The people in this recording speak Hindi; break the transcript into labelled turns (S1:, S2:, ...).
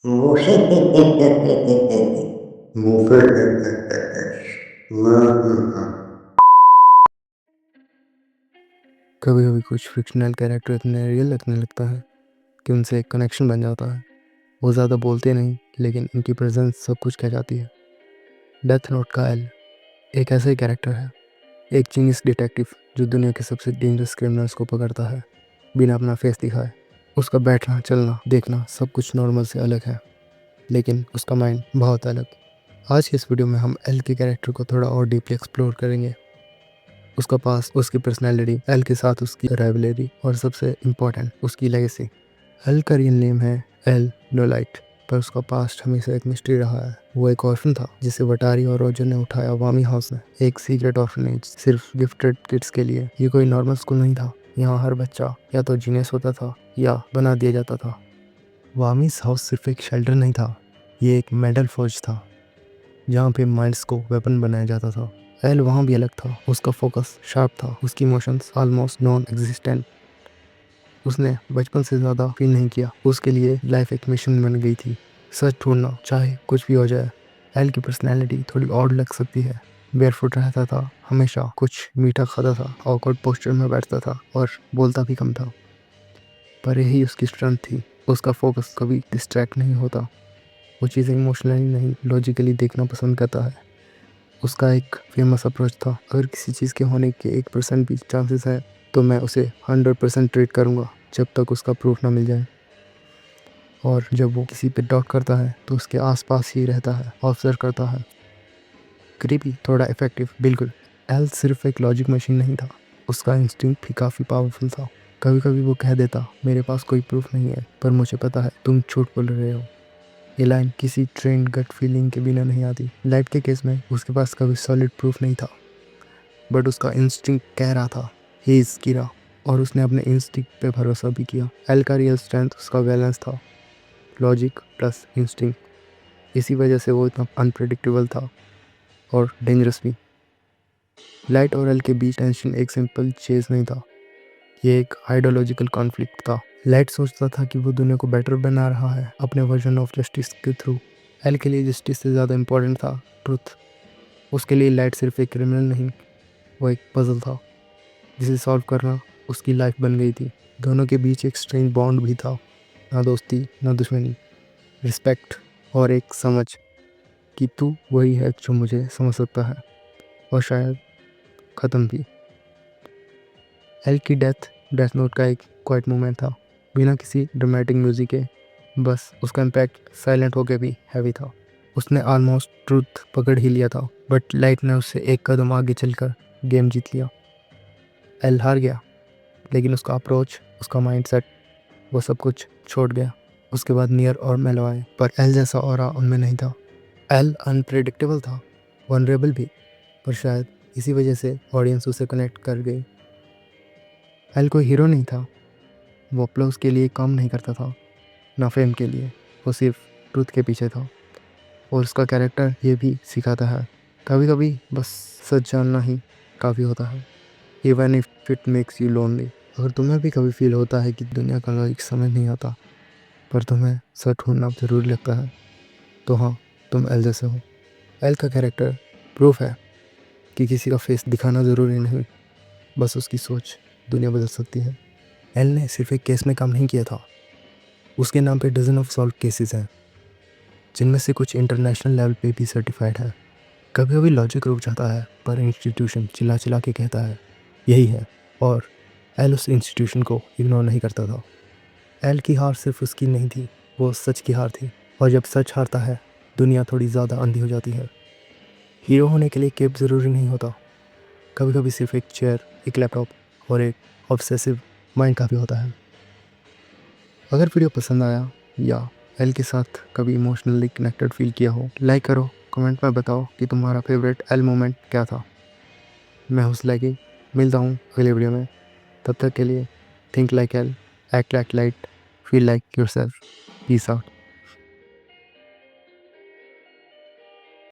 S1: कभी कभी कुछ फिक्शनल कैरेक्टर इतने रियल लगने लगता है कि उनसे एक कनेक्शन बन जाता है। वो ज़्यादा बोलते नहीं, लेकिन उनकी प्रेजेंस सब कुछ कह जाती है। डेथ नोट का एल एक ऐसा ही कैरेक्टर है, एक जीनियस डिटेक्टिव जो दुनिया के सबसे डेंजरस क्रिमिनल्स को पकड़ता है बिना अपना फेस दिखाए। उसका बैठना, चलना, देखना सब कुछ नॉर्मल से अलग है, लेकिन उसका माइंड बहुत अलग। आज की इस वीडियो में हम एल के कैरेक्टर को थोड़ा और डीपली एक्सप्लोर करेंगे। उसका पास, उसकी पर्सनैलिटी, एल के साथ उसकी राइवलरी और सबसे इम्पोर्टेंट उसकी लेगेसी। एल का रियल नेम है एल नोलाइट, पर उसका पास्ट हमेशा एक मिस्ट्री रहा है। वो एक ऑर्फन था जिसे वटारी और रोजर ने उठाया वामी हाउस में, एक सीक्रेट ऑर्फनेज सिर्फ गिफ्टेड किड्स के लिए। ये कोई नॉर्मल स्कूल नहीं था। यहाँ हर बच्चा या तो जीनियस होता था या बना दिया जाता था। वामीस हाउस सिर्फ एक शेल्टर नहीं था, ये एक मेडल फौज था जहाँ पे माइंड्स को वेपन बनाया जाता था। एल वहाँ भी अलग था। उसका फोकस शार्प था, उसकी इमोशंस ऑलमोस्ट नॉन एग्जिस्टेंट। उसने बचपन से ज़्यादा फील नहीं किया। उसके लिए लाइफ एक मिशन बन गई थी, सच ढूंढना, चाहे कुछ भी हो जाए। एल की पर्सनैलिटी थोड़ी ऑड लग सकती है। बेयरफुट रहता था, हमेशा कुछ मीठा खाता था, ऑकवर्ड पोस्चर में बैठता था और बोलता भी कम था। पर यही उसकी स्ट्रेंथ थी, उसका फोकस कभी डिस्ट्रैक्ट नहीं होता। वो चीज़ें इमोशनली नहीं, लॉजिकली देखना पसंद करता है। उसका एक फेमस अप्रोच था, अगर किसी चीज़ के होने के 1% भी चांसेस है तो मैं उसे 100% ट्रीट करूँगा जब तक उसका प्रूफ ना मिल जाए। और जब वो किसी पे डाउट करता है तो उसके आसपास ही रहता है, ऑब्जर्व करता है। क्रीपी, थोड़ा इफेक्टिव, बिल्कुल। एल सिर्फ एक लॉजिक मशीन नहीं था, उसका इंस्टिंक्ट भी काफ़ी पावरफुल था। कभी कभी वो कह देता, मेरे पास कोई प्रूफ नहीं है पर मुझे पता है तुम झूठ बोल रहे हो। ये लाइन किसी ट्रेंड गट फीलिंग के बिना नहीं आती। लाइट के केस में उसके पास कभी सॉलिड प्रूफ नहीं था, बट उसका इंस्टिंक्ट कह रहा था ही इज कीरा, और उसने अपने इंस्टिंक्ट पे भरोसा भी किया। एल का रियल स्ट्रेंथ उसका बैलेंस था, लॉजिक प्लस इंस्टिंक्ट। इसी वजह से वो इतना अनप्रेडिक्टेबल था और डेंजरस भी। लाइट और एल के बीच टेंशन एक सिंपल चेज नहीं था, ये एक आइडियोलॉजिकल कॉन्फ्लिक्ट था। लाइट सोचता था कि वो दुनिया को बेटर बना रहा है अपने वर्जन ऑफ जस्टिस के थ्रू। एल के लिए जस्टिस से ज़्यादा इम्पोर्टेंट था ट्रुथ। उसके लिए लाइट सिर्फ एक क्रिमिनल नहीं, वो एक पजल था जिसे सॉल्व करना उसकी लाइफ बन गई थी। दोनों के बीच एक स्ट्रेंज बॉन्ड भी था, ना दोस्ती ना दुश्मनी, रिस्पेक्ट और एक समझ कि तू वही है जो मुझे समझ सकता है। और शायद ख़त्म भी। एल की डेथ नोट का एक क्वाइट मोमेंट था, बिना किसी ड्रामेटिक म्यूजिक के। बस उसका इम्पैक्ट साइलेंट होकर भी हैवी था। उसने ऑलमोस्ट ट्रूथ पकड़ ही लिया था, बट लाइट ने उससे एक कदम आगे चलकर गेम जीत लिया। एल हार गया, लेकिन उसका अप्रोच, उसका माइंडसेट, वो सब कुछ छोड़ गया। उसके बाद नियर और मेलो आए, पर एल जैसा ऑरा उनमें नहीं था। एल अनप्रेडिक्टेबल था, वनरेबल भी, पर शायद इसी वजह से ऑडियंस उसे कनेक्ट कर गई। एल कोई हीरो नहीं था, वो अप्लॉज के लिए काम नहीं करता था, ना फेम के लिए। वो सिर्फ ट्रूथ के पीछे था। और उसका कैरेक्टर ये भी सिखाता है, कभी कभी बस सच जानना ही काफ़ी होता है, even if it makes you lonely. अगर तुम्हें भी कभी फील होता है कि दुनिया का लॉजिक समझ नहीं आता, पर तुम्हें सच ढूंढना ज़रूरी लगता है, तो हाँ, तुम एल जैसे हो। एल का कैरेक्टर प्रूफ है कि किसी का फेस दिखाना ज़रूरी नहीं, बस उसकी सोच दुनिया बदल सकती है। एल ने सिर्फ एक केस में काम नहीं किया था, उसके नाम पे डजन ऑफ सॉल्व केसेस हैं, जिनमें से कुछ इंटरनेशनल लेवल पे भी सर्टिफाइड है। कभी कभी लॉजिक रुक जाता है, पर इंस्टीट्यूशन चिल्ला चिल्ला के कहता है यही है, और एल उस इंस्टीट्यूशन को इग्नोर नहीं करता था। एल की हार सिर्फ उसकी नहीं थी, वो सच की हार थी। और जब सच हारता है, दुनिया थोड़ी ज़्यादा अंधी हो जाती है। हीरो होने के लिए केप ज़रूरी नहीं होता, कभी कभी सिर्फ एक चेयर, एक लैपटॉप और एक ऑब्सेसिव माइंड काफ़ी होता है। अगर वीडियो पसंद आया या एल के साथ कभी इमोशनली कनेक्टेड फील किया हो, लाइक करो, कमेंट में बताओ कि तुम्हारा फेवरेट एल मोमेंट क्या था। मैं हुसलैकी, मिलता हूँ अगले वीडियो में। तब तक के लिए think like L, act like light, feel like yourself. Peace out.